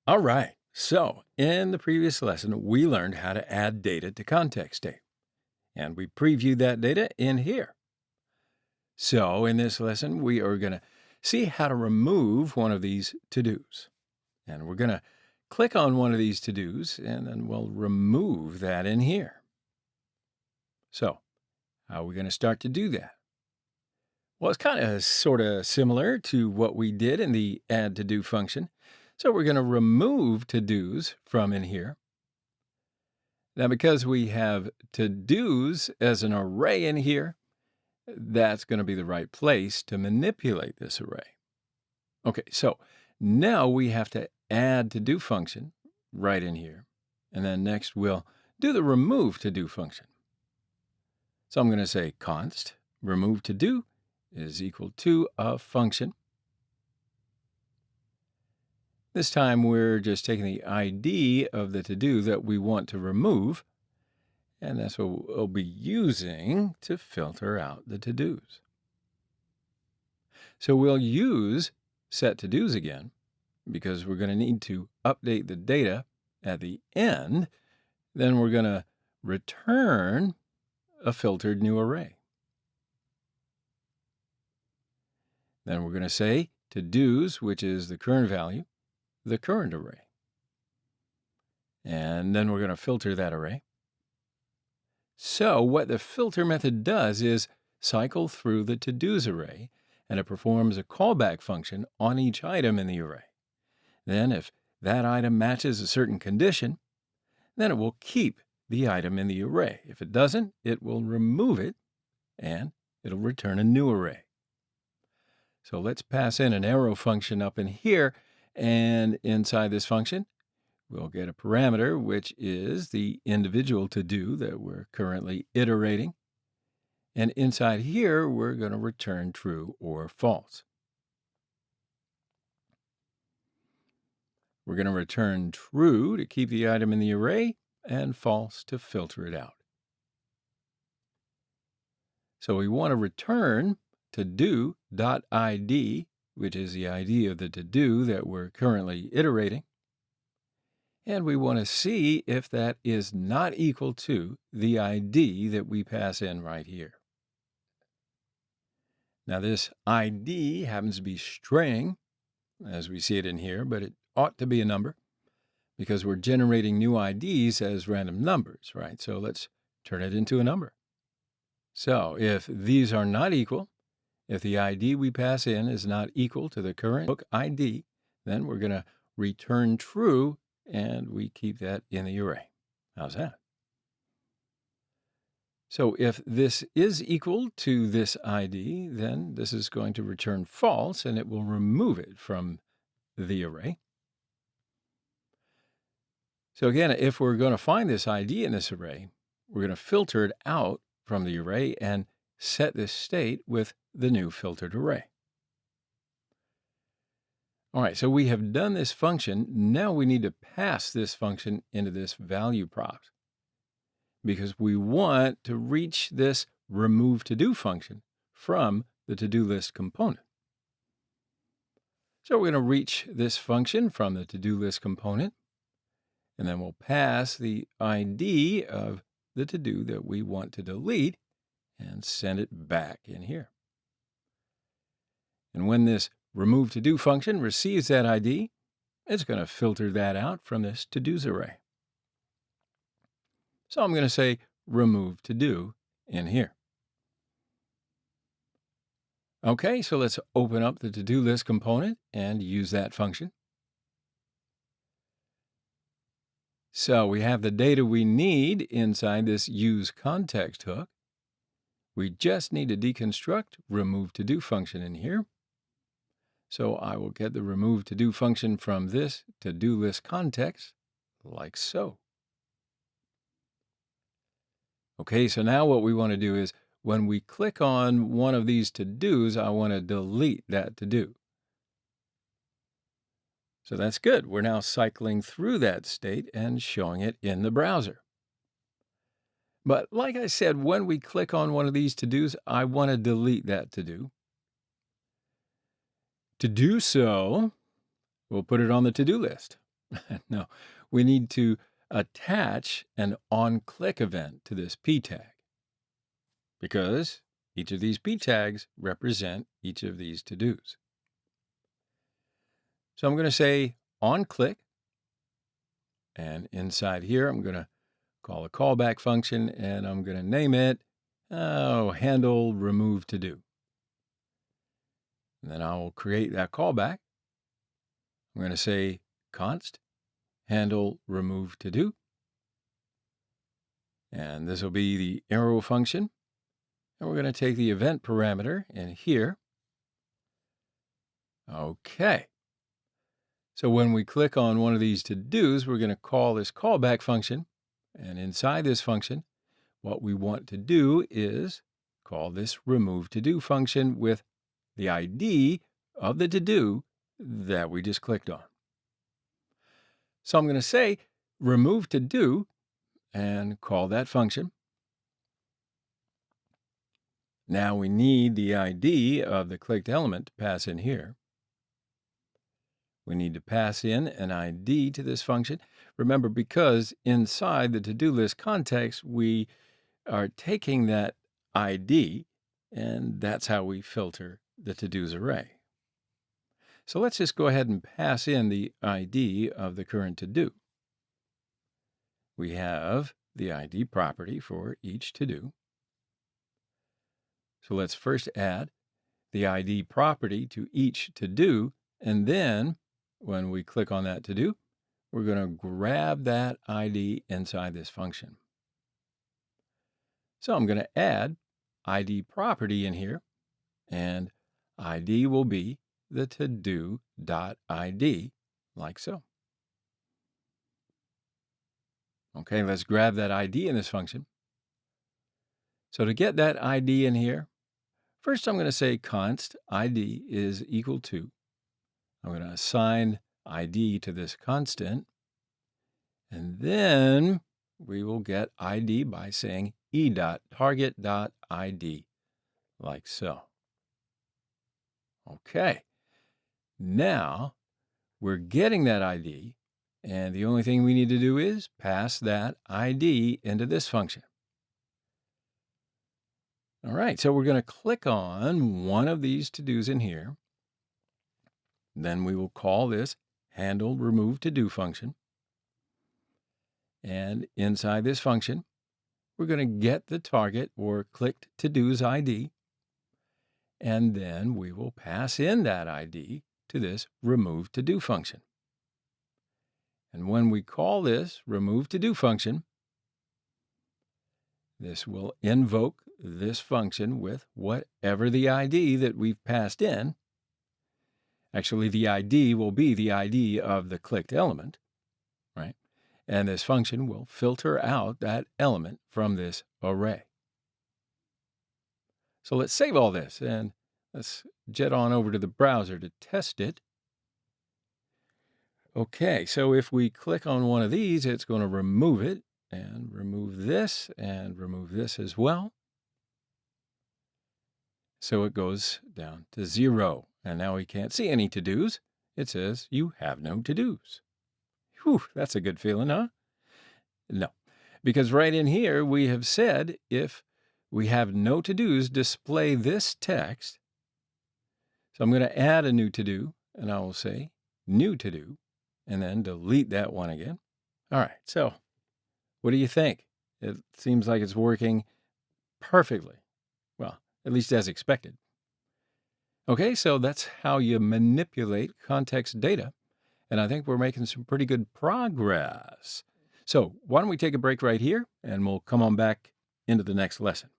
All right. So, in the previous lesson, we learned how to add data to context tape, and we previewed that data in here. So, in this lesson, we are going to see how to remove one of these to-dos. And we're going to click on one of these to-dos, and then we'll remove that in here. So, how are we going to start to do that? Well, it's kind of sort of similar to what we did in the add to-do function. So we're going to remove to-dos from in here. Now, because we have to-dos as an array in here, that's going to be the right place to manipulate this array. Okay, so now we have to add to-do function right in here. And then next we'll do the remove to-do function. So I'm going to say const remove to-do is equal to a function. This time we're just taking the ID of the to-do that we want to remove, and that's what we'll be using to filter out the to-dos. So we'll use set to-dos again, because we're going to need to update the data at the end. Then we're going to return a filtered new array. Then we're going to say to-dos, which is the current value, the current array. And then we're going to filter that array. So what the filter method does is cycle through the to-dos array, and it performs a callback function on each item in the array. Then if that item matches a certain condition, then it will keep the item in the array. If it doesn't, it will remove it, and it'll return a new array. So let's pass in an arrow function up in here, and inside this function, we'll get a parameter, which is the individual to-do that we're currently iterating. And inside here, we're going to return true or false. We're going to return true to keep the item in the array and false to filter it out. So we want to return to-do.id, which is the ID of the to-do that we're currently iterating. And we want to see if that is not equal to the ID that we pass in right here. Now this ID happens to be string, as we see it in here, but it ought to be a number because we're generating new IDs as random numbers, right? So let's turn it into a number. So if these are not equal, if the ID we pass in is not equal to the current book ID, then we're going to return true, and we keep that in the array. How's that? So if this is equal to this ID, then this is going to return false, and it will remove it from the array. So again, if we're going to find this ID in this array, we're going to filter it out from the array and set this state with the new filtered array. All right, so we have done this function. Now we need to pass this function into this value prop because we want to reach this remove to-do function from the to-do list component. So we're going to reach this function from the to-do list component, and then we'll pass the ID of the to-do that we want to delete and send it back in here. And when this remove to-do function receives that ID, it's going to filter that out from this to-dos array. So I'm going to say remove to-do in here. Okay, so let's open up the to-do list component and use that function. So we have the data we need inside this use context hook. We just need to deconstruct remove to-do function in here. So I will get the remove to-do function from this to-do list context, like so. Okay, so now what we want to do is when we click on one of these to-dos, I want to delete that to-do. So that's good. We're now cycling through that state and showing it in the browser. But like I said, when we click on one of these to-dos, I want to delete that to-do. To do so, we'll put it on the to-do list. No, we need to attach an on-click event to this p tag because each of these p tags represent each of these to-dos. So I'm going to say on-click, and inside here I'm going to call a callback function, and I'm going to name it handle remove to-do. And then I will create that callback. I'm going to say const handle remove to do. And this will be the arrow function. And we're going to take the event parameter in here. Okay. So when we click on one of these to-dos, we're going to call this callback function. And inside this function, what we want to do is call this remove to-do function with the ID of the to-do that we just clicked on. So I'm going to say remove to-do and call that function. Now we need the ID of the clicked element to pass in here. We need to pass in an ID to this function. Remember, because inside the to-do list context, we are taking that ID, and that's how we filter the to-dos array. So let's just go ahead and pass in the ID of the current to-do. We have the ID property for each to-do. So let's first add the ID property to each to-do, and then when we click on that to-do, we're going to grab that ID inside this function. So I'm going to add ID property in here, and ID will be the to-do.id, like so. Okay, let's grab that ID in this function. So to get that ID in here, first I'm going to say const ID is equal to, I'm going to assign ID to this constant, and then we will get ID by saying e.target.id, like so. Okay, now we're getting that ID, and the only thing we need to do is pass that ID into this function. All right, so we're going to click on one of these to-dos in here. Then we will call this handle remove to-do function. And inside this function, we're going to get the target or clicked to-do's ID. And then we will pass in that ID to this remove to-do function. And when we call this remove to-do function, this will invoke this function with whatever the ID that we've passed in. Actually, the ID will be the ID of the clicked element, right? And this function will filter out that element from this array. So let's save all this and let's jet on over to the browser to test it. Okay, so if we click on one of these, it's going to remove it and remove this as well. So it goes down to 0. And now we can't see any to-dos. It says you have no to-dos. Whew, that's a good feeling, huh? No, because right in here we have said if we have no to-dos, display this text. So I'm going to add a new to-do, and I will say new to-do, and then delete that one again. All right, so what do you think? It seems like it's working perfectly. Well, at least as expected. Okay, so that's how you manipulate context data, and I think we're making some pretty good progress. So why don't we take a break right here, and we'll come on back into the next lesson.